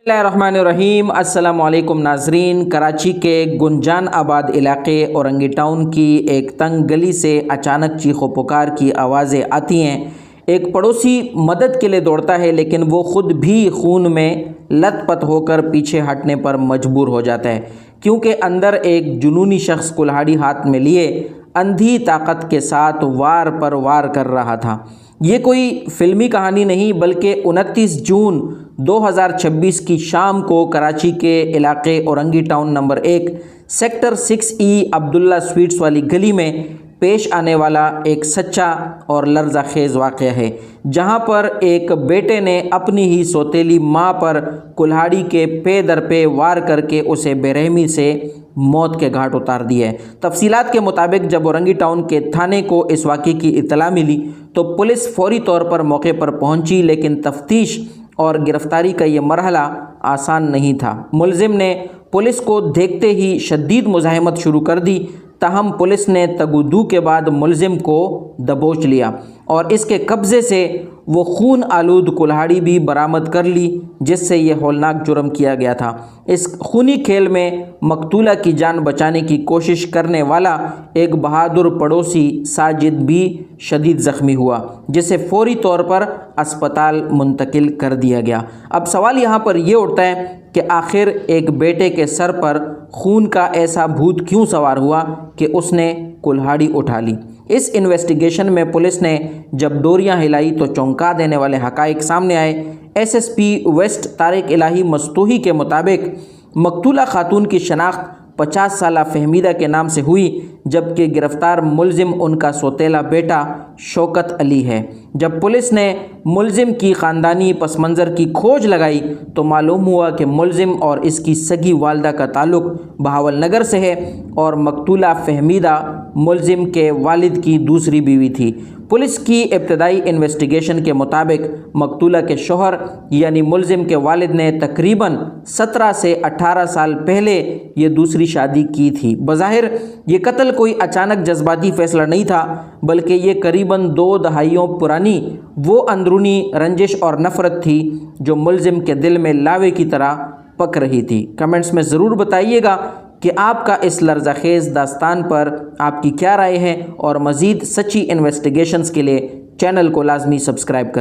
बिस्मिल्लाहिर्रहमानिर्रहीम। अस्सलाम वालेकुम नाजरीन। कराची के गुंजान आबाद इलाके औरंगी टाउन की एक तंग गली से अचानक चीखो पुकार की आवाज़ें आती हैं। एक पड़ोसी मदद के लिए दौड़ता है, लेकिन वो ख़ुद भी खून में लथपथ होकर पीछे हटने पर मजबूर हो जाता है, क्योंकि अंदर एक जुनूनी शख्स कुल्हाड़ी हाथ में लिए अंधी ताकत के साथ वार पर वार कर रहा था। ये कोई फिल्मी कहानी नहीं, बल्कि 29 जून 2026 की शाम को कराची के इलाके Orangi town number 1 sector 6E Abdullah sweets वाली गली में पेश आने वाला एक सच्चा और लर्ज़ाखेज़ वाक़या है, जहां पर एक बेटे ने अपनी ही सौतेली मां पर कुल्हाड़ी के पे दर पे वार करके उसे बेरहमी से मौत के घाट उतार दिया है। तफसीलात के मुताबिक जब औरंगी टाउन के थाने को इस वाक़े की इत्तला मिली तो पुलिस फौरी तौर पर मौके पर पहुंची, लेकिन तफ्तीश और गिरफ्तारी का ये मरहला आसान नहीं था। मुलजिम ने पुलिस को देखते ही शदीद मुज़ाहमत शुरू कर दी, ताहम पुलिस ने तगुदू के बाद मुलजिम को दबोच लिया और इसके कब्ज़े से वो खून आलूद कुल्हाड़ी भी बरामद कर ली, जिससे ये हौलनाक जुर्म किया गया था। इस खूनी खेल में मकतूला की जान बचाने की कोशिश करने वाला एक बहादुर पड़ोसी साजिद भी शदीद ज़ख्मी हुआ, जिसे फ़ौरी तौर पर अस्पताल मुंतकिल कर दिया गया। अब सवाल यहाँ पर यह उठता है कि आखिर एक बेटे के सर पर खून का ऐसा भूत क्यों सवार हुआ कि उसने कुल्हाड़ी उठा ली। इस इन्वेस्टिगेशन में पुलिस ने जब डोरियां हिलाई तो चौंका देने वाले हक़ाइक़ सामने आए। SSP वेस्ट तारिक इलाही मस्तूही के मुताबिक मकतूला खातून की शनाख्त 50 साला फहमीदा के नाम से हुई, जबकि गिरफ्तार मुलजिम उनका सौतेला बेटा शौकत अली है। जब पुलिस ने मुलजिम की ख़ानदानी पस मंज़र की खोज लगाई तो मालूम हुआ कि मुलजिम और इसकी सगी वालदा का ताल्लुक़ बहावल नगर से है और मकतूला फहमीदा मुलजिम के वालिद की दूसरी बीवी थी। पुलिस की इब्तदाई इन्वेस्टिगेशन के मुताबिक मकतूला के शोहर यानी मुलजिम के वालिद ने तकरीबन 17 से 18 साल पहले ये दूसरी शादी की थी। बज़ाहिर ये कत्ल कोई अचानक जज्बाती फ़ैसला नहीं था, बल्कि ये करीबन 2 दहाइयों पुरानी वो अंदरूनी रंजिश और नफ़रत थी जो मुलजिम के दिल में लावे की तरह पक रही थी। कमेंट्स में ज़रूर बताइएगा कि आपका इस लर्ज़ाखेज़ दास्तान पर आपकी क्या राय है, और मज़ीद सच्ची इन्वेस्टिगेशंस के लिए चैनल को लाजमी सब्सक्राइब कर लें।